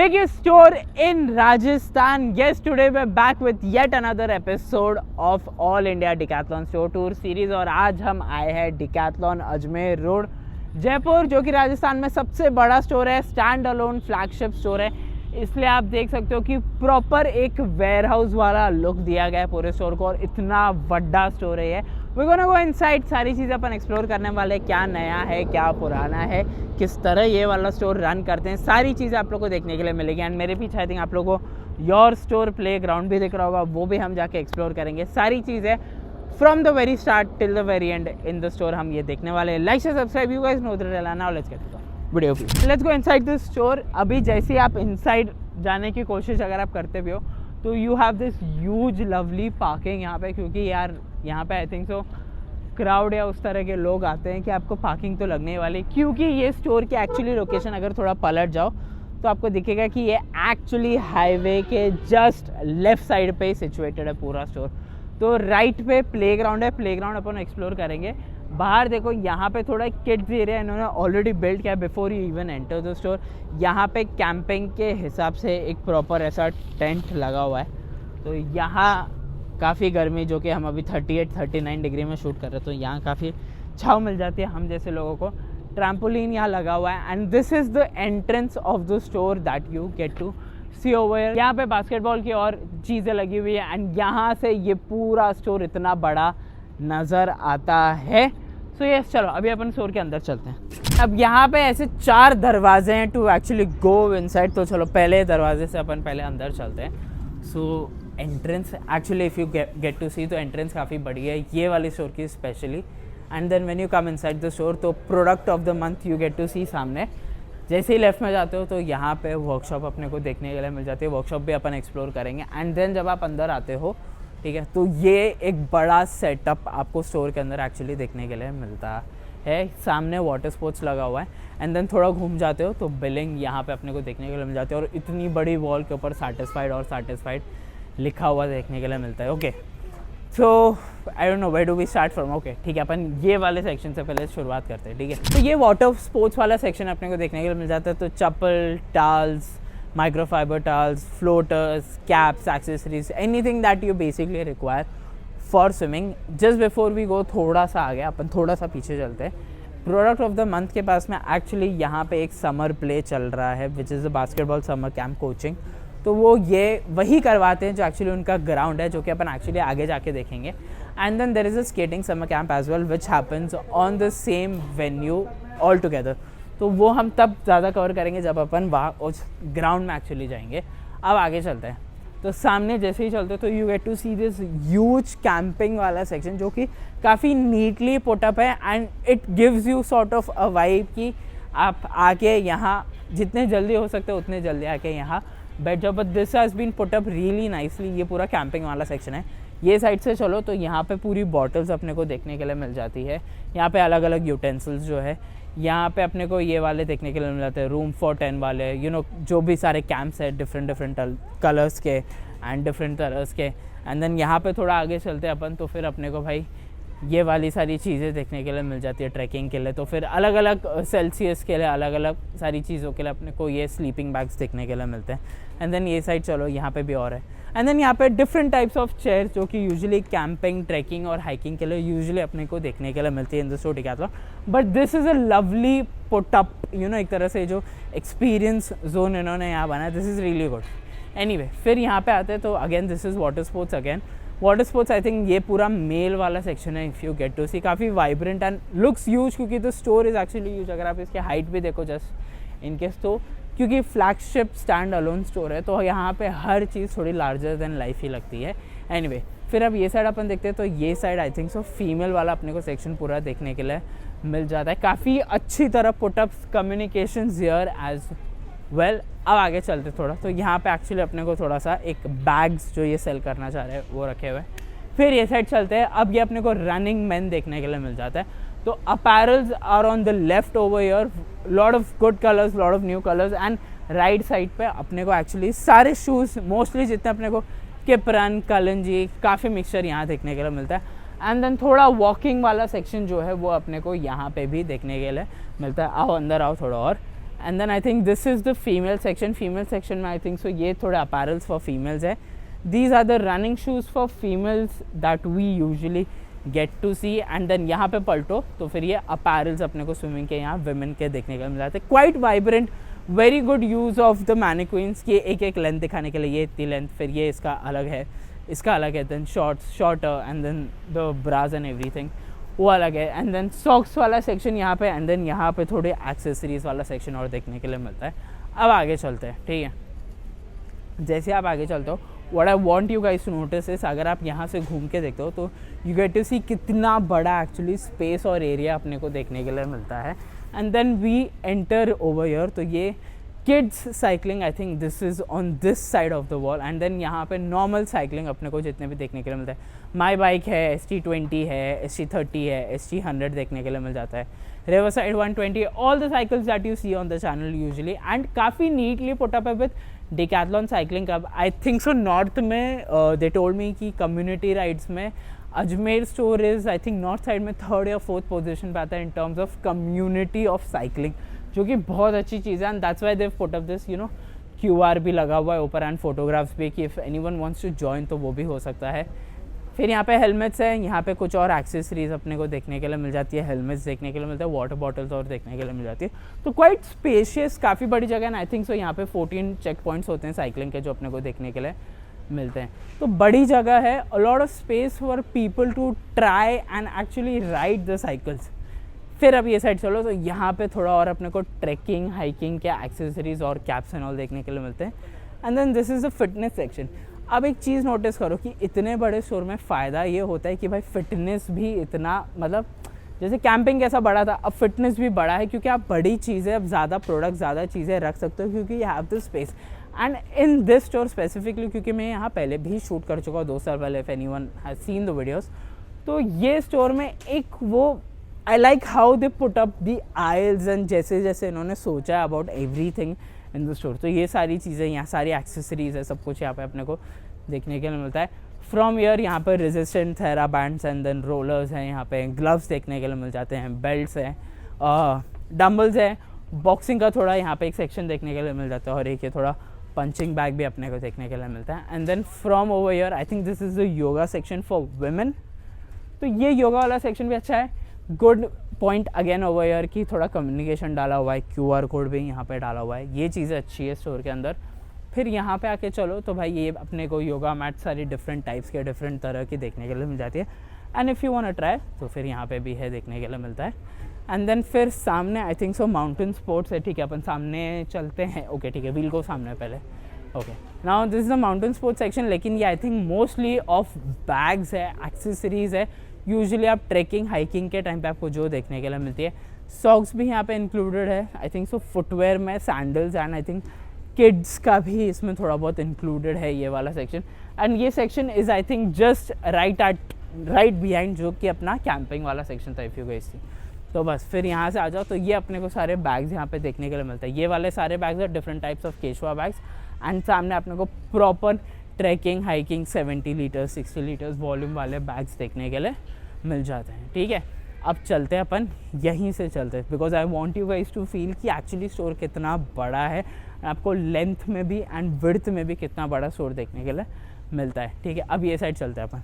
Biggest store in Rajasthan. Yes, today we're back with yet another episode of All India Decathlon Store Tour Series और आज हम आए हैं Decathlon Ajmer road Jaipur, जो कि राजस्थान में सबसे बड़ा स्टोर है, स्टैंड अलोन फ्लैगशिप स्टोर है। इसलिए आप देख सकते हो कि प्रॉपर एक वेयर हाउस वाला लुक दिया गया है पूरे स्टोर को और इतना बड़ा स्टोर है ये। वी गोना गो इनसाइड, सारी चीज़ें अपन एक्सप्लोर करने वाले हैं, क्या नया है क्या पुराना है, किस तरह ये वाला स्टोर रन करते हैं, सारी चीज़ें आप लोग को देखने के लिए मिलेगी। एंड मेरे पीछे आई थिंक आप लोगों को योर स्टोर प्ले ग्राउंड भी दिख रहा होगा, वो भी हम जाके एक्सप्लोर करेंगे। सारी चीज़ें from the very start till the very end in the store हम ये देखने वाले हैं। लाइक से subscribe, you guys know the drill, now let's get to video. Let's go inside this store. अभी जैसे ही आप इनसाइड जाने की कोशिश अगर आप करते भी हो तो you have this huge lovely parking यहाँ पे, क्योंकि यार यहाँ पे आई थिंक सो क्राउड या उस तरह के लोग आते हैं कि आपको पार्किंग तो लगने वाली, क्योंकि ये स्टोर की एक्चुअली लोकेशन अगर थोड़ा पलट जाओ तो आपको दिखेगा कि ये एक्चुअली हाईवे के जस्ट लेफ्ट साइड पे सिचुएटेड है पूरा स्टोर। तो राइट पे प्लेग्राउंड है, प्लेग्राउंड अपन एक्सप्लोर करेंगे। बाहर देखो यहाँ पे थोड़ा किड्स एरिया इन्होंने ऑलरेडी बिल्ड किया before you even enter the store. यहाँ पे कैंपिंग के हिसाब से एक प्रॉपर ऐसा टेंट लगा हुआ है। तो यहाँ काफ़ी गर्मी, जो कि हम अभी 38-39 डिग्री में शूट कर रहे हैं, तो यहाँ काफ़ी छाँव मिल जाती है हम जैसे लोगों को। ट्रैम्पोलिन यहाँ लगा हुआ है and this is the entrance of the store that you get to see over. यहाँ पे बास्केटबॉल की और चीज़ें लगी हुई है एंड यहाँ से ये पूरा स्टोर इतना बड़ा नज़र आता है। सो यस, चलो अभी अपन स्टोर के अंदर चलते हैं। अब यहाँ पे ऐसे 4 दरवाजे हैं टू एक्चुअली गो इनसाइड, तो चलो पहले दरवाजे से अपन पहले अंदर चलते हैं। So entrance actually if you get to see, तो एंट्रेंस काफ़ी बड़ी है ये वाली स्टोर की specially. And then when you come inside the store तो product of the month you get to see सामने। जैसे ही लेफ्ट में जाते हो तो यहाँ पे वर्कशॉप अपने को देखने के लिए मिल जाती है, वर्कशॉप भी अपन एक्सप्लोर करेंगे। एंड देन जब आप अंदर आते हो, ठीक है, तो ये एक बड़ा सेटअप आपको स्टोर के अंदर एक्चुअली देखने के लिए मिलता है। सामने वाटर स्पोर्ट्स लगा हुआ है एंड देन थोड़ा घूम जाते हो तो बिलिंग यहाँ पे अपने को देखने के लिए मिल जाती है और इतनी बड़ी वॉल के ऊपर सैटिस्फाइड और सैटिस्फाइड लिखा हुआ देखने के लिए मिलता है। Okay, so I don't know where do we start from. Okay ठीक है, अपन ये वाले सेक्शन से पहले शुरुआत करते हैं। ठीक है, तो ये वाटर स्पोर्ट्स वाला सेक्शन अपने को देखने के लिए मिल जाता है। तो चप्पल, towels, microfiber towels, floaters, caps, accessories, anything that you basically require for swimming. Just before we go थोड़ा सा आगे, अपन थोड़ा सा पीछे चलते हैं। प्रोडक्ट ऑफ द मंथ के पास में एक्चुअली यहाँ पे एक समर प्ले चल रहा है which is the basketball summer camp coaching. तो वो ये वही करवाते हैं जो एक्चुअली उनका ग्राउंड है, जो कि अपन एक्चुअली आगे जाके देखेंगे। And then there is a skating summer camp as well which happens on the same venue all together. तो वो हम तब ज़्यादा कवर करेंगे जब अपन वहाँ उस ग्राउंड में एक्चुअली जाएंगे। अब आगे चलते हैं, तो सामने जैसे ही चलते तो you get to see this huge camping वाला सेक्शन, जो कि काफ़ी नीटली पुटअप है and it gives you sort of a vibe कि आप आके यहाँ जितने जल्दी हो सकते उतने जल्दी आके यहाँ बैठ जाओ। But this has been put up really nicely. ये पूरा कैंपिंग वाला सेक्शन है। ये साइड से चलो तो यहाँ पे पूरी बॉटल्स अपने को देखने के लिए मिल जाती है। यहाँ पे अलग अलग यूटेंसिल्स जो है यहाँ पे अपने को ये वाले देखने के लिए मिल जाते हैं, रूम फॉर 10 वाले, यू नो जो भी सारे कैंप्स है डिफरेंट कलर्स के एंड डिफरेंट तरह के। एंड देन यहाँ पे थोड़ा आगे चलते हैं अपन, तो फिर अपने को भाई ये वाली सारी चीज़ें देखने के लिए मिल जाती है ट्रैकिंग के लिए। तो फिर अलग अलग सेल्सियस के लिए अलग अलग सारी चीज़ों के लिए अपने को ये स्लीपिंग बैग्स देखने के लिए मिलते हैं। एंड देन ये साइड चलो, यहाँ पे भी और है। एंड देन यहाँ पे डिफरेंट टाइप्स ऑफ चेयर जो कि यूजुअली कैंपिंग, ट्रैकिंग और हाइकिंग के लिए यूजुअली अपने को देखने के लिए मिलती है इन the store decathlon. But this is a lovely put up, you know, एक तरह से जो एक्सपीरियंस जोन इन्होंने यहाँ बनाया, this is really good. Anyway, फिर यहाँ पे आते हैं तो again this is water sports again. Water sports I think ये पूरा मेल वाला सेक्शन है। इफ़ यू गेट टू सी, काफ़ी वाइब्रेंट एंड लुक्स ह्यूज, क्योंकि the store is actually huge. अगर आप इसकी हाइट भी देखो जस्ट इनकेस, तो क्योंकि फ्लैगशिप स्टैंड अलोन स्टोर है तो यहाँ पे हर चीज़ थोड़ी लार्जर देन लाइफ ही लगती है। एनीवे, फिर अब ये साइड अपन देखते हैं तो ये side I think so female वाला अपने को सेक्शन पूरा देखने के लिए मिल जाता है। काफ़ी अच्छी तरह पुटअप्स, कम्युनिकेशन हियर एज वेल। अब आगे चलते थोड़ा, तो यहाँ पे एक्चुअली अपने को थोड़ा सा एक बैग्स जो ये सेल करना चाह रहे हैं वो रखे हुए। फिर ये साइड चलते हैं, अब ये अपने को रनिंग मैन देखने के लिए मिल जाता है। तो apparels are on the left over here, lot of good colours, lot of new colours. And right side पे अपने को एक्चुअली सारे शूज़ मोस्टली जितने अपने को किपरन, कलंजी, काफ़ी मिक्सचर यहाँ देखने के लिए मिलता है। एंड देन थोड़ा वॉकिंग वाला सेक्शन जो है वो अपने को यहाँ पे भी देखने के लिए मिलता है। आओ अंदर आओ थोड़ा और। And then I think this is the female section में आई थिंक सो ये थोड़े अपैरल्स फॉर फीमेल्स है. These are the running shoes for females that we usually get to see. And then यहाँ पे पलटो तो फिर ये अपैरल्स अपने को स्विमिंग के यहाँ विमेन के देखने को मिल जाते हैं. Quite vibrant, very good use of the mannequins की एक एक लेंथ दिखाने के लिए. ये इतनी लेंथ, फिर ये इसका अलग है, इसका अलग है. Then shorter and then the bras and everything वो अलग है. एंड देन सॉक्स वाला सेक्शन यहाँ पे. एंड देन यहाँ पे थोड़े एक्सेसरीज वाला सेक्शन और देखने के लिए मिलता है. अब आगे चलते हैं. ठीक है, जैसे आप आगे चलते हो, what I want you guys to notice is, अगर आप यहाँ से घूम के देखते हो तो यू गेट टू सी कितना बड़ा एक्चुअली स्पेस और एरिया अपने को देखने के लिए मिलता है. And then we enter over here. तो ये kids cycling, I think this is on this side of the wall. And then यहाँ पे नॉर्मल साइकिलिंग अपने को जितने भी देखने के लिए मिलता है. माई बाइक है, ST20 है, ST30 है, ST100 देखने के लिए मिल जाता है. Riverside 120, all the cycles that you see on the channel usually, and काफ़ी neatly put up है with Decathlon Cycling Club. I think so north में they told me कि community rides में Ajmer store is I think north side में 3rd या 4th position पे आता है in terms of community of cycling, जो कि बहुत अच्छी चीज़ है. And that's why they've put up this QR भी लगा हुआ है ऊपर एंड फोटोग्राफ्स भी कि if anyone wants to join तो वो भी हो सकता है. फिर यहाँ पे हेलमेट्स है, यहाँ पे कुछ और एक्सेसरीज अपने को देखने के लिए मिल जाती है. हेलमेट्स देखने के लिए मिलता है, वाटर बॉटल्स और देखने के लिए मिल जाती है. तो क्वाइट स्पेशियस, काफ़ी बड़ी जगह है. आई थिंक सो यहाँ पे 14 चेक पॉइंट्स होते हैं साइकिलिंग के जो अपने को देखने के लिए मिलते हैं. तो बड़ी जगह है, a lot of space for people to try and actually ride the cycles. फिर अब ये साइड चलो तो यहाँ पे थोड़ा और अपने को ट्रैकिंग, हाइकिंग के एक्सेसरीज और कैप्स एंड ऑल देखने के लिए मिलते हैं. And then this is the fitness section. अब एक चीज़ नोटिस करो कि इतने बड़े स्टोर में फ़ायदा ये होता है कि भाई फिटनेस भी इतना, मतलब जैसे कैंपिंग कैसा बड़ा था, अब फिटनेस भी बड़ा है क्योंकि आप बड़ी चीज़ें, अब ज़्यादा प्रोडक्ट, ज़्यादा चीज़ें रख सकते हो क्योंकि you have the space. And in this store specifically, क्योंकि मैं यहाँ पहले भी शूट कर चुका हूँ 2 साल पहले, if anyone has seen the videos, तो ये स्टोर में एक वो I like how they put up the aisles and जैसे जैसे इन्होंने सोचा है about everything in the store. तो ये सारी चीज़ें, यहाँ सारी एक्सेसरीज है, सब कुछ यहाँ पे अपने को देखने के लिए मिलता है. फ्रॉम ईयर यहाँ पर resistant thera bands and then rollers हैं, यहाँ पे ग्लव्स देखने के लिए मिल जाते हैं, बेल्ट्स हैं, डम्बल्स है, बॉक्सिंग का थोड़ा यहाँ पे एक सेक्शन देखने के लिए मिल जाता है, और एक ये थोड़ा पंचिंग बैग भी अपने को देखने के लिए मिलता है. And then from over here I think this is the yoga section for women. तो ये योगा वाला सेक्शन भी अच्छा है. Good point again over here की थोड़ा कम्युनिकेशन डाला हुआ है, QR कोड भी यहाँ पे डाला हुआ है, ये चीज़ें अच्छी है स्टोर के अंदर. फिर यहाँ पे आके चलो तो भाई ये अपने को योगा मैट सारी डिफरेंट टाइप्स के, डिफरेंट तरह की देखने के लिए मिल जाती है. And if you want to try तो फिर यहाँ पे भी है, देखने के लिए मिलता है. एंड देन फिर सामने आई थिंक सो माउंटेन स्पोर्ट्स है. ठीक है, अपन सामने चलते हैं. ओके ठीक है, व्हील को सामने पहले. Okay, now this is the mountain sports section. लेकिन ये I think mostly of bags है, एक्सेसरीज है. यूजुअली आप ट्रैकिंग, हाइकिंग के टाइम पे आपको जो देखने के लिए मिलती है. सॉक्स भी यहाँ पे इंक्लूडेड है आई थिंक सो. फुटवेयर में sandals and I think kids का भी इसमें थोड़ा बहुत इंक्लूडेड है ये वाला सेक्शन. एंड ये section is I think just right behind जो कि अपना कैंपिंग वाला सेक्शन था, इफ़ यू गाइस सी. तो बस फिर यहाँ से आ जाओ तो ये अपने को सारे बैग्स यहाँ पे देखने के लिए मिलता है. ये वाले सारे बैग्स हैं डिफरेंट टाइप्स ऑफ केशवा बैग्स. एंड सामने अपने को proper trekking, hiking 70 litres 60 litres volume वाले बैग्स देखने के लिए मिल जाते हैं. ठीक है, अब चलते हैं अपन यहीं से चलते हैं, because I want you guys to feel कि एक्चुअली स्टोर कितना बड़ा है, आपको लेंथ में भी एंड विड्थ में भी कितना बड़ा स्टोर देखने के लिए मिलता है. ठीक है, अब ये साइड चलते हैं अपन.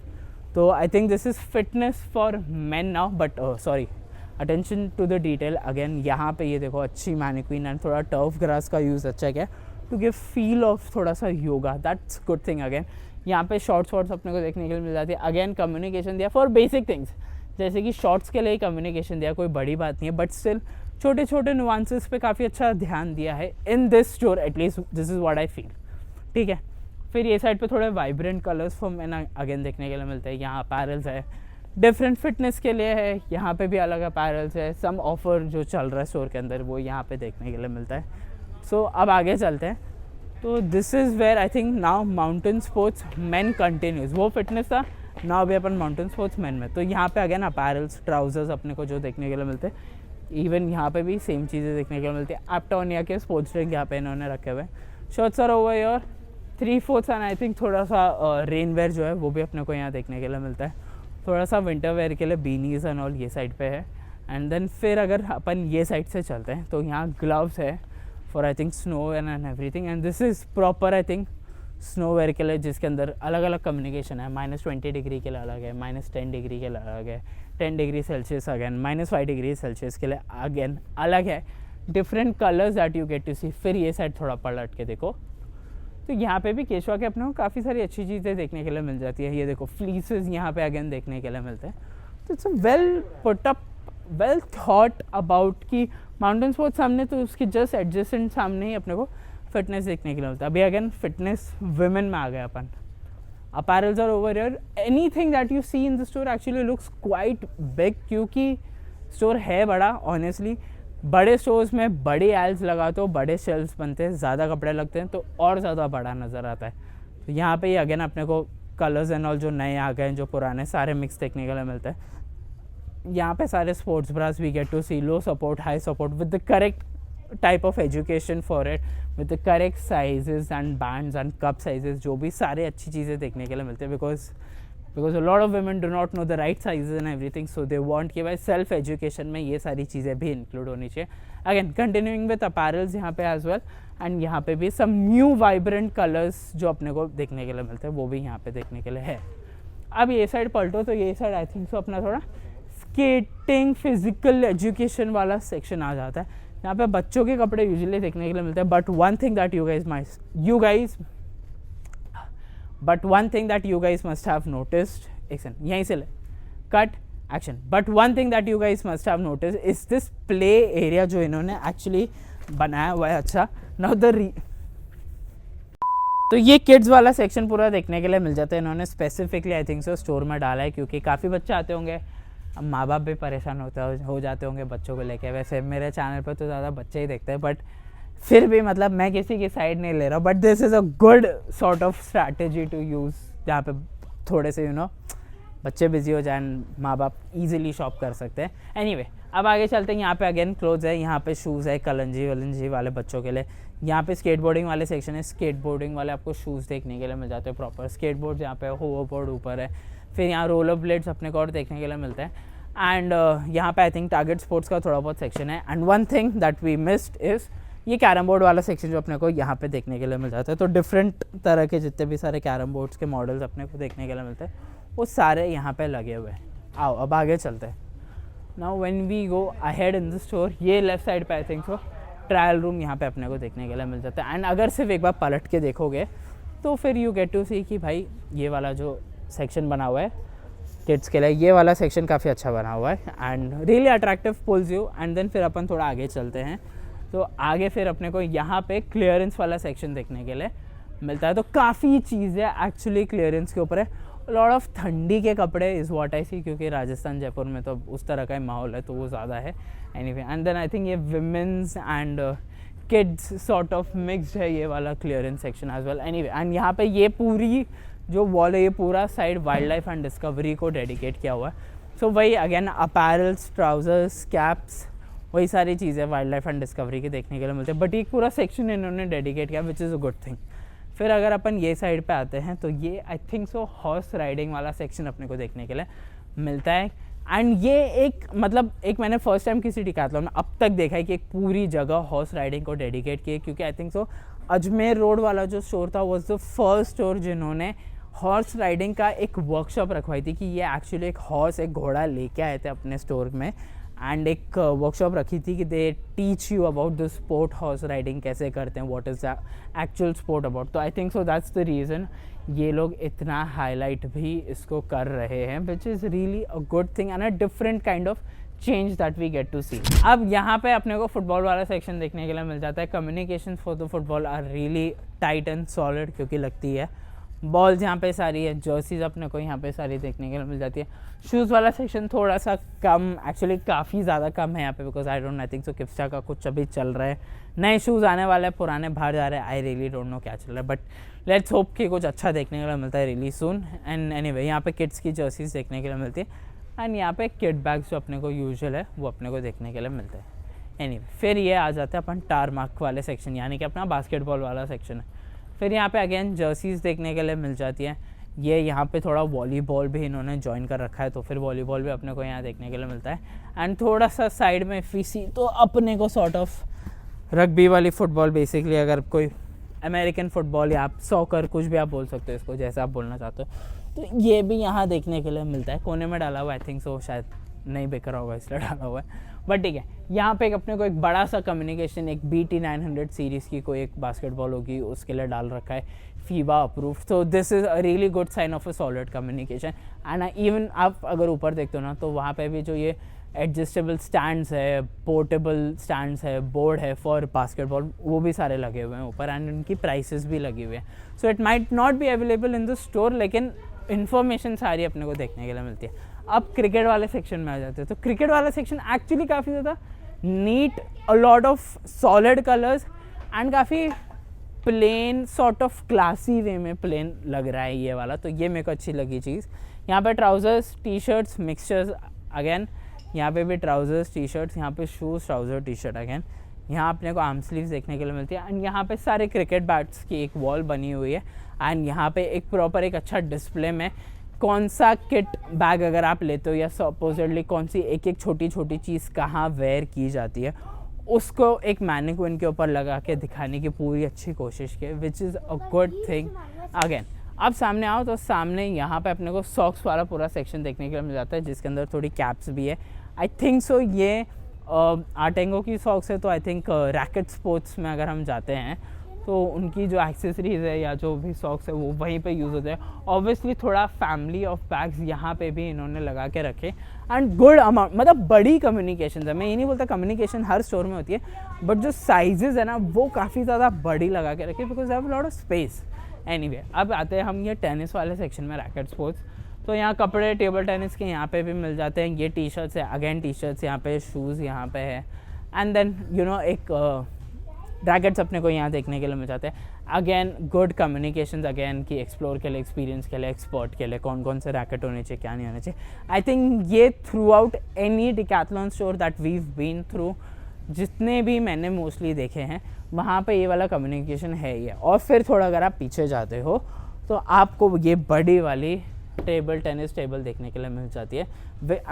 तो I think this is fitness for men now, but sorry, attention to the detail again. यहाँ पे ये देखो अच्छी मैनिक्विन एंड थोड़ा टर्फ ग्रास का यूज़ अच्छा क्या टू गिव फील ऑफ थोड़ा सा yoga. That's good thing. Again यहाँ पे शॉर्ट्स अपने को देखने के लिए मिल जाती है. अगेन कम्युनिकेशन दिया फॉर बेसिक थिंग्स, जैसे कि शॉर्ट्स के लिए कम्युनिकेशन दिया, कोई बड़ी बात नहीं है, बट स्टिल छोटे छोटे नुआंसेस पे काफ़ी अच्छा ध्यान दिया है in this store. At least this is what I feel. ठीक है, फिर ये साइड पे थोड़े vibrant colours for man again देखने के लिए मिलते हैं. यहाँ अपैरल्स है, डिफरेंट फिटनेस के लिए है. यहाँ पे भी अलग अपैरल्स है. सम ऑफर जो चल रहा है स्टोर के अंदर वो यहाँ पे देखने के लिए मिलता है. सो अब आगे चलते हैं. तो this is where I think now mountain sports men continues. वो फिटनेस था, नाउ भी अपन माउंटेन स्पोर्ट्स मेन में. तो यहाँ पे अगेन अपैरल्स, ट्राउजर्स अपने को जो देखने के लिए मिलते हैं. इवन यहाँ पे भी सेम चीज़ें देखने के लिए मिलती है. एप्टोनिया के स्पोर्ट्स ड्रिंक यहाँ पे इन्होंने रखे हुए. Shirts are over your 3/4 and I think थोड़ा सा रेन वेयर जो है वो भी अपने को यहाँ देखने के लिए मिलता है. थोड़ा सा विंटर वेयर के लिए बीनीज एंड ऑल ये साइड पे है. एंड देन फिर अगर अपन ये साइड से चलते हैं तो यहाँ ग्लव्स है, for I think snow and everything, and this is proper I think snow wear के लिए, जिसके अंदर अलग अलग कम्युनिकेशन है। -20 डिग्री के लिए अलग है, -10 डिग्री के लिए अलग है, 10 degree Celsius again, -5 degree Celsius के लिए अगेन अलग है। Different colours that you get to see. फिर ये साइड थोड़ा पलट के देखो तो यहाँ पे भी केशवा के अपने को काफ़ी सारी अच्छी चीज़ें देखने के लिए मिल जाती है। ये देखो फ्लीसेस यहाँ पे अगेन देखने के लिए मिलते हैं। तो it's well put up, well thought about कि माउंटेन स्पोर्ट्स सामने तो उसके जस्ट एडजेसेंट सामने ही अपने को फिटनेस देखने के लिए मिलता है। अभी अगेन फिटनेस विमेन में आ गए अपन। Apparels are over here, anything that you see in the store actually looks quite big, क्योंकि स्टोर है बड़ा। ऑनेस्टली बड़े स्टोर्स में बड़ी एल्स लगाते हो, बड़े शेल्फ्स बनते हैं, ज़्यादा कपड़े लगते हैं तो और ज़्यादा बड़ा नज़र आता है। तो यहाँ पे ही अगेन अपने को कलर्स एंड ऑल जो नए आ गए हैं, जो पुराने, सारे मिक्स देखने के लिए मिलते हैं। यहाँ पे सारे sports bras we get to see, low support, high support, with the correct type of education for it, with the correct sizes and bands and cup sizes, जो भी सारे अच्छी चीज़ें देखने के लिए मिलते हैं। Because a lot of women do not know the right sizes and everything, so they want कि भाई सेल्फ एजुकेशन में ये सारी चीज़ें भी इंक्लूड होनी चाहिए। अगेन कंटिन्यूइंग विद अपैरल्स यहाँ पे एज वेल, एंड यहाँ पे भी सम न्यू वाइब्रेंट कलर्स जो अपने को देखने के लिए मिलते हैं वो भी यहाँ पे देखने के लिए है। अब ये साइड पलटो तो ये साइड आई थिंक सो अपना थोड़ा स्केटिंग फिजिकल एजुकेशन वाला सेक्शन आ जाता है। यहाँ पे बच्चों के कपड़े यूजुअली देखने के लिए मिलते हैं, but one thing that you guys must have noticed, एक सेकंड यहीं से ले, cut action, but one thing that you guys must have noticed is this play area जो इन्होंने एक्चुअली बनाया हुआ है। अच्छा, नाउ तो ये किड्स वाला सेक्शन पूरा देखने के लिए मिल जाता है। इन्होंने specifically I think so store में डाला है, क्योंकि काफ़ी बच्चे आते होंगे, अब माँ बाप भी परेशान हो जाते होंगे बच्चों को लेके। वैसे मेरे चैनल पर तो ज़्यादा बच्चे ही देखते हैं, बट फिर भी मतलब मैं किसी की साइड नहीं ले रहा, but this is a good sort of strategy to use, जहाँ पे थोड़े से बच्चे बिजी हो जाए, माँ बाप इजीली शॉप कर सकते हैं। एनीवे, अब आगे चलते हैं। यहाँ पे अगेन क्लोथ्स है, यहाँ पे शूज़ है, कलंजी वलंजी वाले बच्चों के लिए। यहाँ पे स्केटबोर्डिंग वाले सेक्शन है, स्केटबोर्डिंग वाले आपको शूज़ देखने के लिए मिल जाते हैं प्रॉपर। स्केटबोर्ड यहाँ पे, होवरबोर्ड ऊपर है, फिर यहाँ रोलर ब्लेड्स अपने को और देखने के लिए मिलते हैं। एंड यहाँ पे आई थिंक टारगेट स्पोर्ट्स का थोड़ा बहुत सेक्शन है। And one thing that we missed is ये कैरम बोर्ड वाला सेक्शन जो अपने को यहाँ पे देखने के लिए मिल जाता है। तो डिफरेंट तरह के जितने भी सारे कैरम बोर्ड्स के मॉडल्स अपने को देखने के लिए मिलते हैं, वो सारे यहाँ पे लगे हुए हैं। आओ अब आगे चलते हैं। Now when we go ahead in the store, ये लेफ्ट साइड पे I think so trial room यहाँ पे अपने को देखने के लिए मिल जाता है। एंड अगर सिर्फ एक बार पलट के देखोगे तो फिर यू गेट टू सी कि भाई ये वाला जो सेक्शन बना हुआ है किड्स के लिए, ये वाला सेक्शन काफ़ी अच्छा बना हुआ है and really attractive, pulls you. And then फिर अपन थोड़ा आगे चलते हैं, तो आगे फिर अपने को यहाँ पे क्लियरेंस वाला सेक्शन देखने के लिए मिलता है। तो काफ़ी चीज़ें एक्चुअली क्लियरेंस के ऊपर है। लॉट ऑफ ठंडी के कपड़े इज़ व्हाट आई सी, क्योंकि राजस्थान जयपुर में तो उस तरह का ही माहौल है, तो वो ज़्यादा है। Anyway, and then I think ये women's and kids sort of mixed है ये वाला clearance section as well. Anyway, and यहाँ पे ये पूरी जो वॉल है, ये पूरा side wildlife and discovery को डेडिकेट किया हुआ है। सो वही अगेन अपैरल्स, ट्राउजर्स, कैप्स, वही सारी चीज़ें वाइल्ड लाइफ एंड डिस्कवरी के देखने के लिए मिलते हैं। बट एक पूरा सेक्शन इन्होंने डेडिकेट किया, which is a good thing. फिर अगर अपन ये साइड पे आते हैं तो ये आई थिंक सो हॉर्स राइडिंग वाला सेक्शन अपने को देखने के लिए मिलता है। एंड ये एक मैंने फर्स्ट टाइम किसी डिकैथलॉन में अब तक देखा है कि एक पूरी जगह हॉर्स राइडिंग को डेडिकेट की है, क्योंकि आई थिंक सो अजमेर रोड वाला जो स्टोर था वॉज द फर्स्ट स्टोर जिन्होंने हॉर्स राइडिंग का एक वर्कशॉप रखवाई थी, कि ये एक्चुअली एक हॉर्स, एक घोड़ा लेके आए थे अपने स्टोर में एंड एक वर्कशॉप रखी थी कि they teach you about the sport horse riding कैसे करते हैं, what is the actual sport about. तो I think so that's the reason ये लोग इतना हाईलाइट भी इसको कर रहे हैं, which is really a good thing and a different kind of change that we get to see. अब यहाँ पे अपने को फुटबॉल वाला सेक्शन देखने के लिए मिल जाता है। Communication for the football are really tight and solid, क्योंकि लगती है बॉल्स यहाँ पे सारी है, जर्सीज अपने को यहाँ पे सारी देखने के लिए मिल जाती है। शूज़ वाला सेक्शन थोड़ा सा कम, एक्चुअली काफ़ी ज़्यादा कम है यहाँ पे, बिकॉज आई थिंक सो किप्स्टा का कुछ अभी चल रहा है, नए शूज़ आने वाले हैं, पुराने बाहर जा रहे हैं। आई रियली डोंट नो क्या चल रहा है, बट लेट्स होप कि कुछ अच्छा देखने के लिए मिलता है रियली सून। एंड एनीवे, यहाँ पे किड्स की जर्सीज देखने के लिए मिलती है एंड यहाँ पे किड बैग्स जो अपने को यूजुअल है वो अपने को देखने के लिए मिलते हैं। एनीवे, फिर ये आ जाता है अपन टारमाक वाले सेक्शन, यानी कि अपना बास्केटबॉल वाला सेक्शन है। फिर यहाँ पे अगेन जर्सीज़ देखने के लिए मिल जाती है। ये यहाँ पे थोड़ा वॉलीबॉल भी इन्होंने ज्वाइन कर रखा है, तो फिर वॉलीबॉल भी अपने को यहाँ देखने के लिए मिलता है। एंड थोड़ा सा साइड में फीसी तो अपने को सॉर्ट ऑफ रग्बी वाली फुटबॉल बेसिकली, अगर कोई अमेरिकन फुटबॉल या आप सॉकर कुछ भी आप बोल सकते हो इसको, जैसे आप बोलना चाहते हो, तो ये भी यहाँ देखने के लिए मिलता है। कोने में डाला हुआ आई थिंक सो, शायद नहीं बिक रहा होगा इसलिए डाला हुआ है, बट ठीक है। यहाँ पे अपने को एक बड़ा सा कम्युनिकेशन, एक BT900 सीरीज़ की कोई एक बास्केटबॉल होगी उसके लिए डाल रखा है, FIBA approve. So this is a really good sign of a solid communication. And even आप अगर ऊपर देखते हो ना, तो वहाँ पे भी जो ये एडजस्टेबल स्टैंड्स है, पोर्टेबल स्टैंड्स है, बोर्ड है फॉर बास्केटबॉल, वो भी सारे लगे हुए हैं ऊपर, एंड उनकी प्राइसेस भी लगी हुई है। So it might not be available in the store, लेकिन इन्फॉर्मेशन सारी अपने को देखने के लिए मिलती है। अब क्रिकेट वाले सेक्शन में आ जाते हैं, तो क्रिकेट वाला सेक्शन एक्चुअली काफ़ी ज़्यादा neat, a lot of solid colours and काफ़ी plain, sort of classy way में प्लेन लग रहा है ये वाला, तो ये मेरे को अच्छी लगी चीज़। यहाँ पे trousers, T shirts, mixtures again, यहाँ पे भी ट्राउजर्स, टी शर्ट्स, यहाँ पे shoes, trouser, T shirt again. यहाँ अपने को आर्म स्लीव्स देखने के लिए मिलती है, एंड यहाँ पे सारे क्रिकेट बैट्स की एक वॉल बनी हुई है, एंड यहाँ पे एक प्रॉपर एक अच्छा डिस्प्ले में कौन सा किट बैग अगर आप लेते हो, या सपोजिटली कौन सी एक एक छोटी छोटी चीज़ कहाँ वेयर की जाती है, उसको एक मैनिक्विन के ऊपर लगा के दिखाने की पूरी अच्छी कोशिश की, which is a good thing again. अब सामने आओ तो सामने यहाँ पे अपने को सॉक्स वाला पूरा सेक्शन देखने के लिए मिल जाता है, जिसके अंदर थोड़ी कैप्स भी है। आई थिंक सो ये आर्टेंगो की सॉक्स है, तो आई थिंक रैकेट स्पोर्ट्स में अगर हम जाते हैं तो उनकी जो एक्सेसरीज़ है या जो भी सॉक्स है वो वहीं पे यूज़ होते हैं। ऑब्वियसली थोड़ा फैमिली ऑफ बैग्स यहाँ पे भी इन्होंने लगा के रखे, एंड गुड अमाउंट, मतलब बड़ी कम्युनिकेशन है। मैं ये नहीं बोलता कम्युनिकेशन हर स्टोर में होती है, बट जो साइजेज़ है ना वो काफ़ी ज़्यादा बड़ी लगा के रखे, because have lot of space. Anyway, अब आते हैं हम ये टेनिस वाले सेक्शन में, रैकेट स्पोर्ट्स। तो यहाँ कपड़े टेबल टेनिस के यहाँ पे भी मिल जाते हैं। ये टी शर्ट्स है, अगेन टी शर्ट्स यहाँ पे, शूज़ यहाँ पे है, एंड देन यू नो एक रैकेट्स अपने को यहाँ देखने के लिए मिल जाते हैं। अगेन गुड कम्युनिकेशन अगेन कि एक्सप्लोर के लिए, एक्सपीरियंस के लिए, एक्सपर्ट के लिए कौन कौन से रैकेट होने चाहिए, क्या नहीं होने चाहिए। आई थिंक ये throughout any Decathlon store that we've been through, जितने भी मैंने मोस्टली देखे हैं, वहाँ पे ये वाला कम्युनिकेशन है ही है। और फिर थोड़ा अगर आप पीछे जाते हो तो आपको ये बड़ी वाली टेबल टेनिस टेबल देखने के लिए मिल जाती है।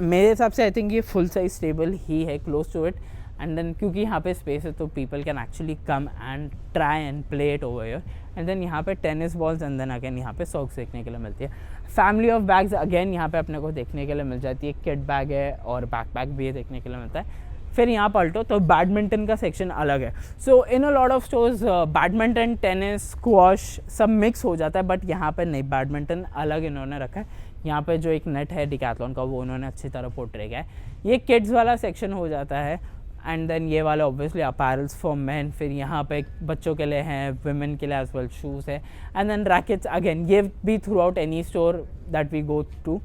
मेरे हिसाब से आई थिंक ये फुल साइज टेबल ही है, close to it, and then क्योंकि यहाँ पे स्पेस है तो people can actually come and try and play it over here. And then यहाँ पे tennis balls, and then again यहाँ पे सॉक्स देखने के लिए मिलती है। फैमिली ऑफ बैग्स अगेन यहाँ पे अपने को देखने के लिए मिल जाती है। किट बैग है और बैकपैक भी देखने के लिए मिलता है। फिर यहाँ पलटो तो बैडमिंटन का सेक्शन अलग है। So in a lot of stores badminton, tennis, squash सब मिक्स हो जाता है, बट यहाँ पे नहीं, बैडमिंटन अलग इन्होंने रखा है। यहाँ पे जो एक नेट है डिकैथलॉन का वो उन्होंने अच्छी तरह पोर्ट्रे किया है। ये किड्स वाला सेक्शन हो जाता है, एंड देन ये वाला ऑब्वियसली अपैरल्स फॉर मैन। फिर यहाँ पे बच्चों के लिए हैं, वुमेन के लिए एज वेल शूज़ है, एंड देन रैकेट्स अगेन। ये भी throughout any store that we go to,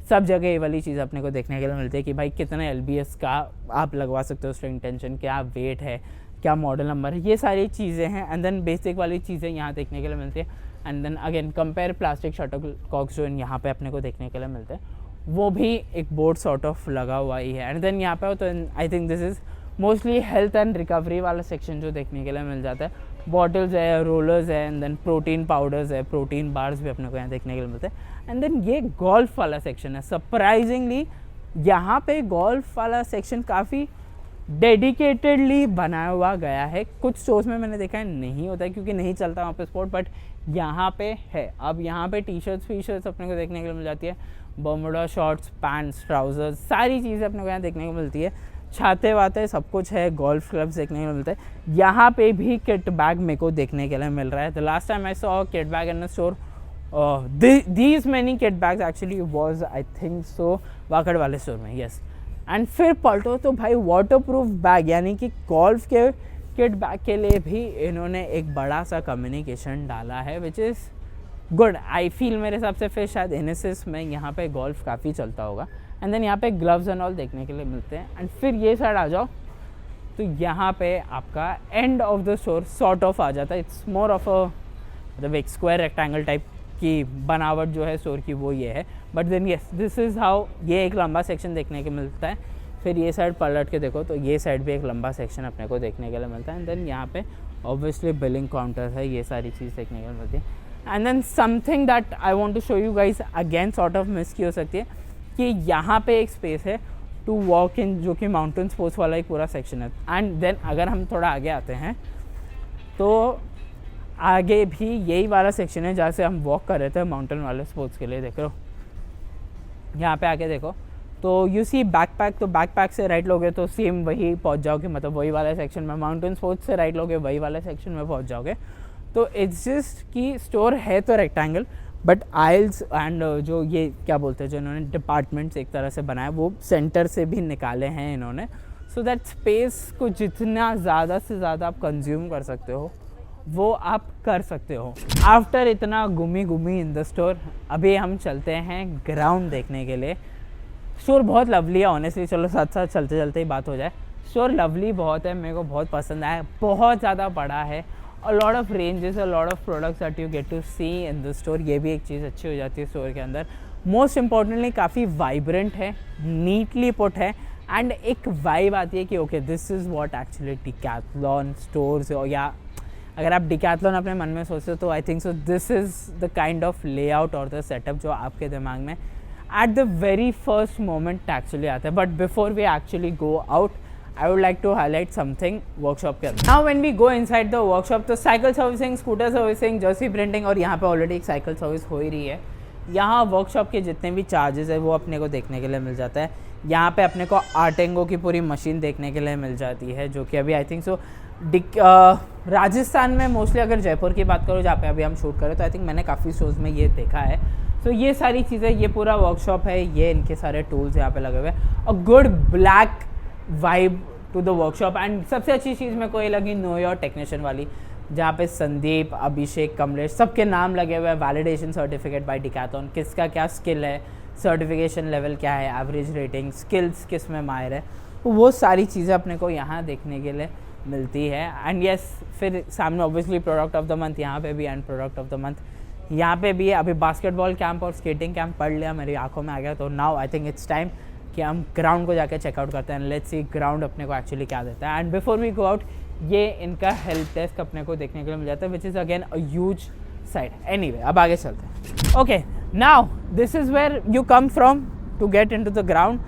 सब जगह ये वाली चीज़ अपने को देखने के लिए मिलती है कि भाई कितने LBS का आप लगवा सकते हो स्ट्रिंग टेंशन, क्या वेट है, क्या मॉडल नंबर है, ये सारी चीज़ें हैं। एंड देन बेसिक वाली चीज़ें यहाँ देखने के लिए मिलती है। And then again compare plastic shuttlecocks जो यहाँ पे अपने को देखने के लिए मिलते हैं, वो भी एक बोर्ड सॉर्ट ऑफ लगा हुआ ही है। एंड देन यहाँ पे हो तो I think this is mostly health and recovery वाला सेक्शन जो देखने के लिए मिल जाता है। बॉटल्स है, रोलर्स है, एंड देन प्रोटीन पाउडर्स है, प्रोटीन बार्स भी अपने को यहाँ देखने के लिए मिलते हैं। एंड देन ये गोल्फ वाला सेक्शन है। सरप्राइजिंगली यहाँ पे गोल्फ वाला सेक्शन काफ़ी डेडिकेटेडली बनाया हुआ गया है। कुछ स्टोर्स में मैंने देखा है नहीं होता है क्योंकि नहीं चलता वहाँ पे स्पोर्ट, बट यहाँ पे है। अब यहाँ पे टी शर्ट्स अपने को देखने के लिए मिल जाती है। बर्मुडा शॉर्ट्स, पैंट्स, ट्राउजर्स, सारी चीज़ें अपने को यहाँ देखने को मिलती है। छाते वाते सब कुछ है। गोल्फ क्लब्स देखने को मिलता है। यहाँ पे भी किट बैग मेरे को देखने के लिए मिल रहा है। The last time I saw kit bag in the store, these many kit bags actually was I think so Wakad वाले स्टोर में, यस। एंड फिर पलटो तो भाई वाटर प्रूफ बैग, यानी कि गोल्फ के किट बैग के लिए भी इन्होंने एक बड़ा सा कम्युनिकेशन डाला है, which is good. I feel मेरे हिसाब से फिर शायद NSS में यहाँ पे गोल्फ काफ़ी चलता होगा। एंड देन यहाँ पे ग्लव्स एंड ऑल देखने के लिए मिलते हैं। एंड फिर ये साइड आ जाओ तो यहाँ पे आपका end of the store sort of आ जाता है। इट्स मोर ऑफ अ मतलब एक स्क्वायर रेक्टेंगल टाइप की बनावट जो है स्टोर की वो ये है। But then yes, this is how ये एक लंबा सेक्शन देखने को मिलता है। फिर ये साइड पलट के देखो तो ये साइड भी एक लंबा सेक्शन अपने को देखने के लिए मिलता है। एंड देन यहाँ पे ऑब्वियसली बिलिंग काउंटर है, ये सारी चीज़ देखने को मिलती है। And then something that I want to show you guys, again sort of miss की हो सकती है कि यहाँ पे एक स्पेस है टू वॉक इन, जो कि माउंटेन स्पोर्ट्स वाला एक पूरा सेक्शन है। एंड देन अगर हम थोड़ा आगे आते हैं तो आगे भी यही वाला सेक्शन है जहाँ से हम वॉक कर रहे थे माउंटेन वाले स्पोर्ट्स के लिए। देख लो यहाँ पे आके देखो तो यू सी बैकपैक, तो बैकपैक से राइट लोगे तो सेम वही पहुँच जाओगे, मतलब वही वाले सेक्शन में। माउंटेन स्पोर्ट्स से राइट लोगे वही वाले सेक्शन में पहुँच जाओगे। तो इट्स जस्ट कि स्टोर है तो रेक्टेंगल, बट आइल्स एंड जो ये क्या बोलते हैं जो इन्होंने डिपार्टमेंट्स एक तरह से बनाए वो सेंटर से भी निकाले हैं इन्होंने, सो दैट स्पेस को जितना ज़्यादा से ज़्यादा आप कंज्यूम कर सकते हो वो आप कर सकते हो। आफ्टर इतना घूमी इन द स्टोर, अभी हम चलते हैं ग्राउंड देखने के लिए। स्टोर बहुत लवली है ऑनेस्टली, चलो साथ साथ चलते चलते ही बात हो जाए। स्टोर लवली बहुत है, मेरे को बहुत पसंद आया, बहुत ज़्यादा बड़ा है। A lot of ranges, a lot of products that you get to see in the store, ये भी एक चीज़ अच्छी हो जाती है स्टोर के अंदर। मोस्ट इम्पॉर्टेंटली काफ़ी वाइब्रेंट है, नीटली पुट है, एंड एक वाइब आती है कि okay this is what actually decathlon stores, या अगर आप डिकैथलॉन अपने मन में सोचते हो तो I think so this is the kind of layout और द सेटअप जो आपके दिमाग में at the very first moment actually आता है। But before we actually go out, I would like to highlight something workshop के अंदर। Now when we go inside the workshop, तो cycle servicing, scooter servicing, Jersey printing, और यहाँ पे already एक cycle service हो ही रही है। यहाँ वर्कशॉप के जितने भी चार्जेस है वो अपने को देखने के लिए मिल जाता है। यहाँ पे अपने को आर्टेंगो की पूरी मशीन देखने के लिए मिल जाती है, जो कि अभी आई थिंक सो राजस्थान में मोस्टली, अगर जयपुर की बात करो जहाँ पे अभी हम शूट करें, तो आई थिंक मैंने काफ़ी शोज़ में ये देखा है। तो ये सारी चीज़ें, ये पूरा वर्कशॉप है, ये इनके सारे टूल्स यहाँ पे लगे हुए हैं, और good black vibe to the workshop. And सबसे अच्छी चीज़ मेरे को ये लगी नो योर टेक्नीशियन वाली, जहाँ पे संदीप, अभिषेक, कमलेश सबके नाम लगे हुए हैं। वैलिडेशन सर्टिफिकेट बाय डिकैथलॉन, किसका क्या स्किल है, सर्टिफिकेशन लेवल क्या है, एवरेज रेटिंग, स्किल्स किस में माहिर है, तो वो सारी चीज़ें अपने को यहाँ देखने के लिए मिलती है। एंड यस, फिर सामने obviously product of the month यहाँ पे भी, and product of the month यहाँ पे भी है। अभी बास्केटबॉल कैंप और स्केटिंग कैंप पढ़ लिया, मेरी आंखों में आ गया, तो now I think it's time कि हम ग्राउंड को जाकर चेकआउट करते हैं। लेट्स सी ग्राउंड अपने को एक्चुअली क्या देता है। And before we go out, ये इनका हेल्प डेस्क अपने को देखने के लिए मिल जाता है, which is again a huge side. Anyway, अब आगे चलते हैं। Okay, now this is where you come from to get into the ground,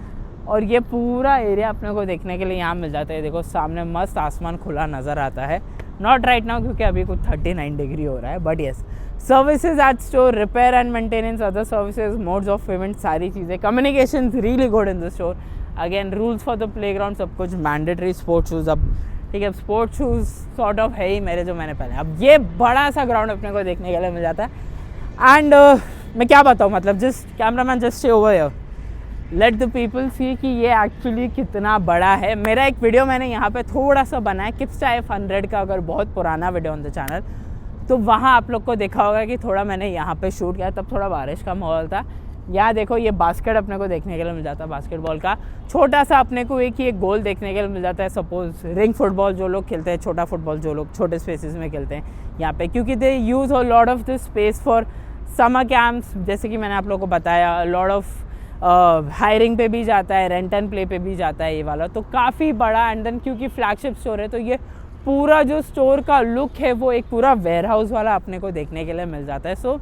और ये पूरा एरिया अपने को देखने के लिए यहाँ मिल जाता है। देखो सामने मस्त आसमान खुला नज़र आता है, नॉट राइट नाउ क्योंकि अभी कुछ 39 डिग्री हो रहा है, but yes. Services at store, repair and maintenance, other services, modes of payment, सारी चीज़ें, communication really good in the store. Again rules for the playground, सब कुछ मैंडेटरी स्पोर्ट्स शूज़। अब ठीक है, स्पोर्ट्स शूज़ सॉर्ट ऑफ है ही मेरे जो मैंने पहने। अब ये बड़ा सा ग्राउंड अपने को देखने के लिए मिल जाता है। एंड मैं क्या बताऊँ, मतलब just cameraman just stay over here, let the people see कि ये एक्चुअली कितना बड़ा है। मेरा एक वीडियो मैंने यहाँ पे थोड़ा सा बनाया, किप्स टाइप 100 का, अगर बहुत पुराना वीडियो ऑन द चैनल, तो वहाँ आप लोग को देखा होगा कि थोड़ा मैंने यहाँ पे शूट किया, तब थोड़ा बारिश का माहौल था। यहाँ देखो ये बास्केट अपने को देखने के लिए मिल जाता है, बास्केटबॉल का छोटा सा अपने को एक ही एक गोल देखने के लिए मिल जाता है। सपोज रिंग फुटबॉल जो लोग खेलते हैं, छोटा फुटबॉल जो लोग छोटे स्पेसेस में खेलते हैं यहाँ पे, क्योंकि they use a lot of this space for summer camps, जैसे कि मैंने आप लोगों को बताया, लॉट ऑफ हायरिंग पे भी जाता है, रेंट एंड प्ले पे भी जाता है ये वाला, तो काफ़ी बड़ा। एंड देन क्योंकि फ्लैगशिप स्टोर है, तो ये पूरा जो स्टोर का लुक है वो एक पूरा वेयर हाउस वाला अपने को देखने के लिए मिल जाता है। सो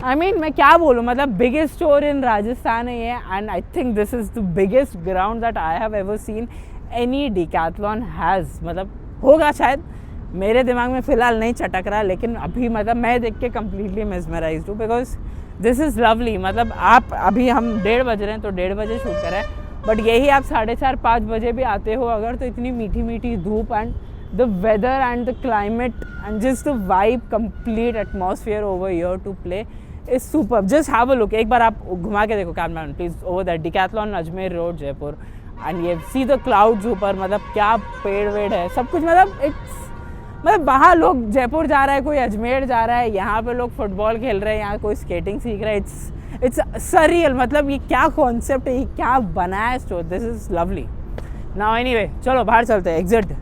आई मीन मैं क्या बोलूँ, मतलब बिगेस्ट स्टोर इन राजस्थान है ये, and I think this is the biggest ground that I have ever seen any decathlon has. मतलब होगा शायद, मेरे दिमाग में फ़िलहाल नहीं चटक रहा, लेकिन अभी मतलब मैं देख के कम्प्लीटली मेस्मराइज्ड हूँ, बिकॉज दिस इज़ लवली। मतलब आप अभी हम 1:30 बज रहे हैं, तो 1:30 बजे शूट कर रहे हैं, बट यही आप 4:30-5 बजे भी आते हो अगर, तो इतनी मीठी मीठी धूप and the weather and the climate and just the vibe, complete atmosphere over here to play is superb. Just have a look. एक बार आप घुमा के देखो cameraman please, over that Decathlon Ajmer road Jaipur, and ये see the clouds ऊपर, मतलब क्या पेड़ वेड़ है, सब कुछ, मतलब इट्स, मतलब बाहर लोग जयपुर जा रहा है, कोई अजमेर जा रहा है, यहाँ पे लोग फुटबॉल खेल रहे हैं, यहाँ कोई स्केटिंग सीख रहा है। इट्स सरियल, मतलब ये क्या कॉन्सेप्ट है, ये क्या बनाया है store, this is lovely. Now anyway, चलो बाहर चलते हैं, एग्जिट।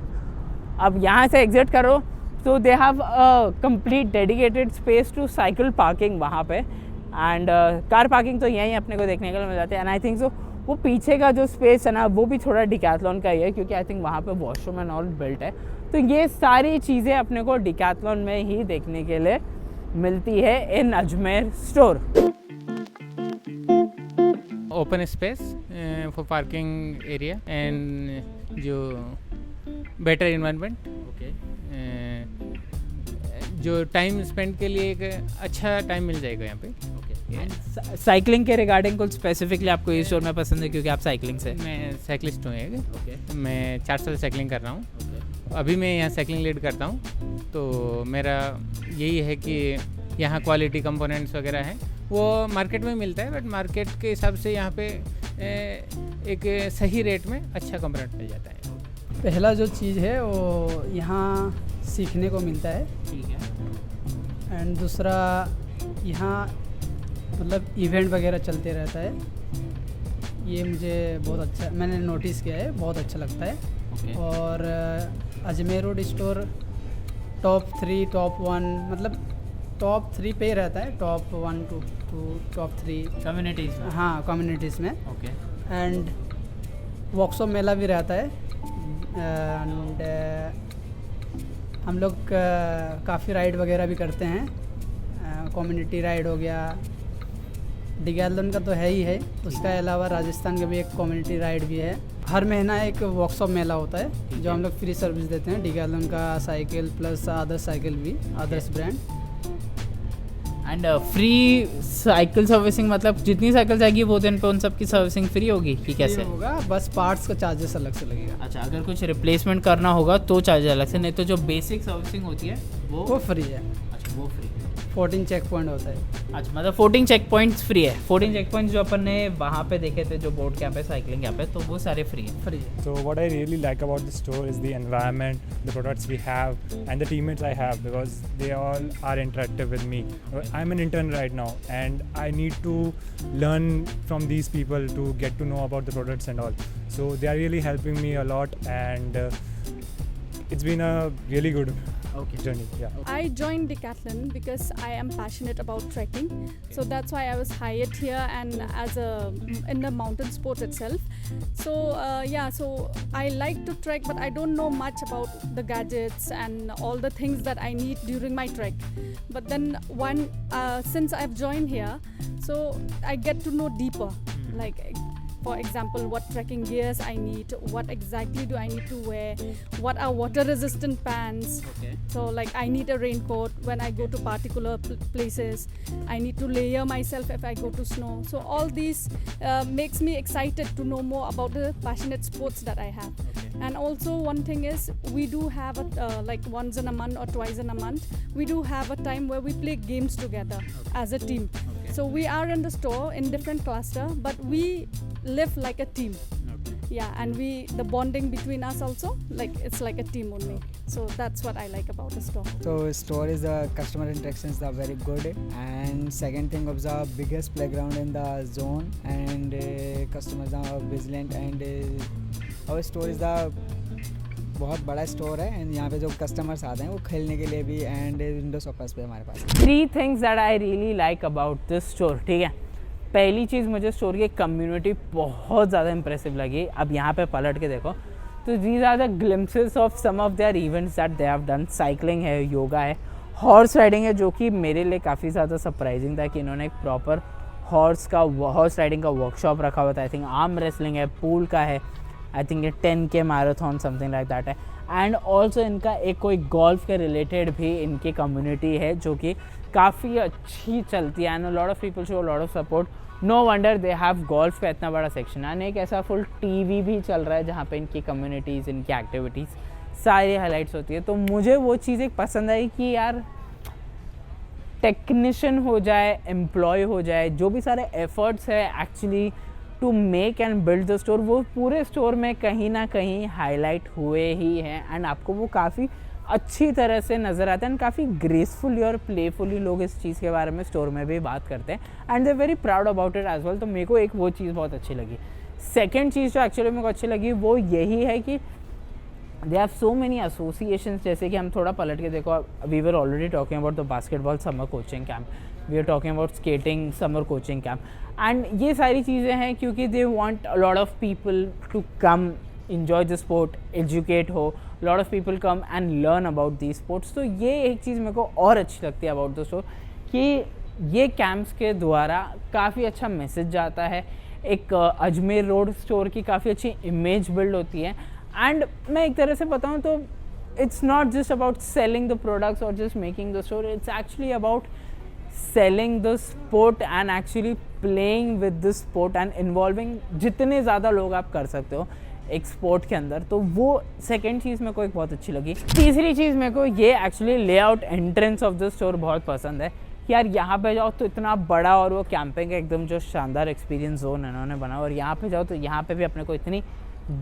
अब यहाँ से एग्जिट करो तो they have a complete dedicated space to cycle parking वहाँ पे, एंड कार पार्किंग तो यहीं अपने को देखने के लिए मिल जाते हैं। एंड आई थिंक सो वो पीछे का जो स्पेस है ना, वो भी थोड़ा डिकैथलॉन का ही है, क्योंकि आई थिंक वहाँ पे वॉशरूम एंड ऑल बिल्ट है। तो ये सारी चीज़ें अपने को डिकैथलॉन में ही देखने के लिए मिलती है in Ajmer store. Open space, for parking area and जो better environment. ओके जो टाइम स्पेंड के लिए एक अच्छा टाइम मिल जाएगा यहाँ पे. साइकिलिंग के रिगार्डिंग कुछ स्पेसिफिकली आपको इस स्टोर में पसंद है क्योंकि आप साइकिलिंग से. मैं साइकिलिस्ट हूँ एक. ओके मैं 4 साल साइकिलिंग कर रहा हूँ. अभी मैं यहाँ साइकिलिंग लीड करता हूँ. तो मेरा यही है कि यहाँ क्वालिटी कंपोनेंट्स वगैरह हैं वो मार्केट में मिलता है, बट मार्केट के हिसाब से यहाँ पे एक सही रेट में अच्छा कंपोनेंट मिल जाता है. पहला जो चीज़ है वो यहाँ सीखने को मिलता है. ठीक है. एंड दूसरा यहाँ मतलब इवेंट वगैरह चलते रहता है. ये मुझे बहुत अच्छा मैंने नोटिस किया है, बहुत अच्छा लगता है. ओके और Ajmer road store top 3 top 1 मतलब टॉप 3 पे ही रहता है. टॉप 1 टू टॉप 3 कम्युनिटीज में. हाँ कम्युनिटीज़ में. ओके एंड वर्कशॉप मेला भी रहता है. एंड हम लोग काफ़ी राइड वगैरह भी करते हैं. कम्युनिटी राइड हो गया, डिकैथलॉन का तो है ही है. उसके अलावा राजस्थान का भी एक कम्युनिटी राइड भी है. हर महीना एक वर्कशॉप मेला होता है जो हम लोग फ्री सर्विस देते हैं. डिकैथलॉन का साइकिल प्लस अदर साइकिल भी, others brand. And free cycle servicing मतलब जितनी साइकिल जाएगी वो दिन पे उन सब की सर्विसिंग फ्री होगी कि कैसे ये होगा, बस पार्ट्स का चार्जेस अलग से लगेगा. अच्छा, अगर कुछ रिप्लेसमेंट करना होगा तो चार्ज अलग से, नहीं तो जो बेसिक सर्विसिंग होती है वो फ्री है. अच्छा वो फ्री. 14 चेक पॉइंट होता है. अच्छा मतलब 14 चेक पॉइंट्स फ्री है. 14 चेक पॉइंट्स जो अपन ने वहाँ पे देखे थे जो बोर्ड कैंप है साइकिलिंग कैंप है, तो वो सारे फ्री है. फ्री है. So what I really like about the store is the environment, the products we have, and the teammates I have because they all are interactive with me. I'm an intern right now, and I need to learn from these people to get to know about the products and all. So they are really helping me a lot, and it's been a really good journey. Yeah. I joined Decathlon because I am passionate about trekking. So that's why I was hired here and in the mountain sports itself. So so I like to trek, but I don't know much about the gadgets and all the things that I need during my trek. But then since I've joined here, so I get to know deeper. Like for example, what trekking gears I need, what exactly do I need to wear, what are water resistant pants. Okay. So like I need a raincoat when I go to particular places. I need to layer myself if I go to snow. So all these makes me excited to know more about the passionate sports that I have. Okay. And also one thing is we do have like once in a month or twice in a month, we do have a time where we play games together as a team. Okay. So we are in the store in different cluster, but we live like a team. Okay. Yeah, and the bonding between us also, like it's like a team only. So that's what I like about the store. So store is the customer interactions are very good, and second thing of the biggest playground in the zone, and customers are vigilant, and our store is the बहुत बड़ा store है. And यहाँ पे जो customers आते हैं वो खेलने के लिए भी, एंड विंडो शॉपर्स पे हमारे पास. 3 things that I really like about this store. ठीक है, पहली चीज़ मुझे स्टोर की कम्युनिटी बहुत ज़्यादा इंप्रेसिव लगी. अब यहाँ पे पलट के देखो तो these are the glimpses of some of their events that they have done. Cycling है, योगा है, हॉर्स राइडिंग है, जो कि मेरे लिए काफ़ी ज़्यादा सरप्राइजिंग था कि इन्होंने एक प्रॉपर हॉर्स राइडिंग का वर्कशॉप रखा हुआ था. आई थिंक आर्म रेसलिंग है, पूल का है, आई थिंक ये 10K marathon something like that है. एंड ऑल्सो इनका एक कोई गोल्फ के रिलेटेड भी इनकी कम्युनिटी है जो कि काफ़ी अच्छी चलती है. And lot of people show lot of support. No wonder they have golf का इतना बड़ा सेक्शन. एंड एक ऐसा फुल टीवी भी चल रहा है जहाँ पे इनकी कम्युनिटीज़, इनकी एक्टिविटीज़ सारी हाईलाइट्स होती है. तो मुझे वो चीज़ एक पसंद आई कि यार टेक्नीशियन हो जाए, एम्प्लॉय हो जाए, जो भी सारे एफर्ट्स है actually to make and build the store, वो पूरे स्टोर में कहीं ना कहीं हाईलाइट हुए ही हैं. एंड आपको वो काफ़ी अच्छी तरह से नज़र आता है. एंड काफ़ी ग्रेसफुली और प्लेफुली लोग इस चीज़ के बारे में स्टोर में भी बात करते हैं. And they very proud about it as well. तो मेरे को एक वो चीज़ बहुत अच्छी लगी. सेकेंड चीज़ जो एक्चुअली मेरे को अच्छी लगी वो यही है कि they have so many associations. जैसे कि हम थोड़ा पलट के देखो, we were already talking about the basketball summer coaching camp, we are talking about skating summer coaching camp. And ये सारी चीज़ें हैं क्योंकि they want a lot of people to come enjoy the sport, educate हो, lot of people come and learn about these sports. तो ये एक चीज़ मेरे को और अच्छी लगती है about the store कि ये कैंप्स के द्वारा काफ़ी अच्छा मैसेज जाता है. एक अजमेर रोड स्टोर की काफ़ी अच्छी इमेज बिल्ड होती है। एंड मैं एक तरह से बताऊँ तो it's not just about selling the products or just making the store, it's actually about selling the sport and actually playing with the sport and involving जितने ज़्यादा लोग आप कर सकते हो एक स्पोर्ट के अंदर, तो वो सेकेंड चीज़ मेरे को एक बहुत अच्छी लगी। तीसरी चीज़ मेरे को ये actually layout entrance of the store बहुत पसंद है कि यार यहाँ पे जाओ तो इतना बड़ा और वो कैंपिंग का एकदम जो शानदार एक्सपीरियंस जोन इन्होंने बना, और यहाँ पे जाओ तो यहाँ पे भी अपने को इतनी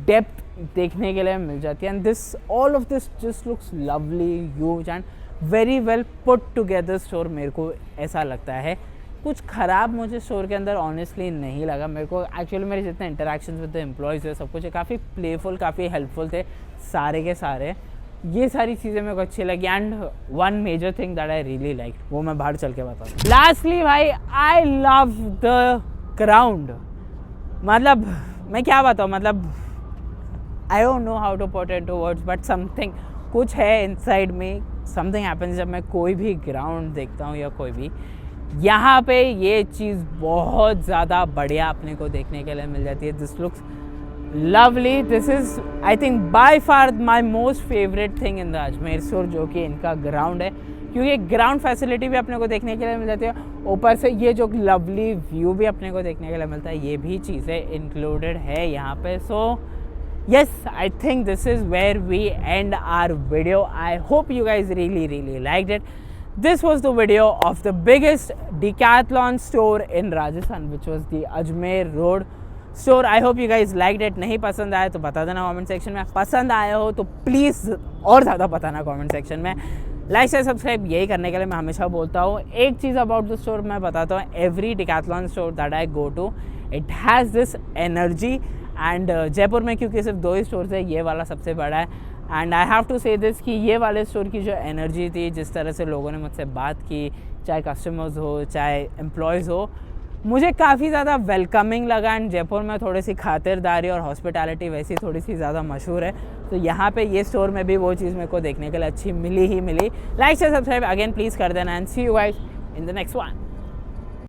डेप्थ देखने के लिए मिल जाती है। And this all of this just looks lovely, huge and very well put together store, मेरे को ऐसा लगता है। कुछ ख़राब मुझे स्टोर के अंदर ऑनेस्टली नहीं लगा। मेरे को एक्चुअली मेरे जितने इंटरेक्शंस विद द एम्प्लॉयज़ है सब कुछ काफ़ी प्लेफुल, काफ़ी हेल्पफुल थे सारे के सारे। ये सारी चीज़ें मेरे को अच्छी लगी। And one major thing that I really like, वो मैं बाहर चल के बताऊँ। लास्टली भाई, आई लव द ग्राउंड। मतलब मैं क्या बताऊँ, मतलब I don't know how to put it to words, but something कुछ है इनसाइड में, समथिंग हैपन्स जब मैं कोई भी ग्राउंड देखता हूँ या कोई भी, यहाँ पे ये चीज़ बहुत ज़्यादा बढ़िया अपने को देखने के लिए मिल जाती है। This looks lovely, this is I think by far my most favourite thing in the Ajmer store, जो कि इनका ग्राउंड है, क्योंकि ग्राउंड फैसिलिटी भी अपने को देखने के लिए मिल जाती है, ऊपर से ये जो लवली व्यू भी अपने को देखने के लिए मिलता है, ये भी चीज़ें इंक्लूडेड है यहाँ पे। सो yes, I think this is where we end our video. I hope you guys really liked it. This was the video of the biggest Decathlon store in Rajasthan, which was the Ajmer Road store. I hope you guys liked it. नहीं पसंद आया तो बता देना comment section में, पसंद आया हो तो प्लीज़ और ज़्यादा बताना कमेंट सेक्शन में। लाइक शेयर सब्सक्राइब यही करने के लिए मैं हमेशा बोलता हूँ। एक चीज़ अबाउट द स्टोर मैं बताता हूँ, every Decathlon store that I go to, it has this energy. And Jaipur में क्योंकि सिर्फ 2 ही स्टोर्स है, ये वाला सबसे बड़ा है। एंड आई हैव टू से दिस कि ये वाले स्टोर की जो एनर्जी थी, जिस तरह से लोगों ने मुझसे बात की, चाहे कस्टमर्स हो चाहे एम्प्लॉयज़ हो, मुझे काफ़ी ज़्यादा वेलकमिंग लगा। एंड जयपुर में थोड़ी सी खातिरदारी और हॉस्पिटैलिटी वैसी थोड़ी सी ज़्यादा मशहूर है, तो यहाँ पे ये स्टोर में भी वो चीज़ मेरे को देखने के लिए अच्छी मिली ही मिली। Like share subscribe again please कर देना, and see you guys in the next one.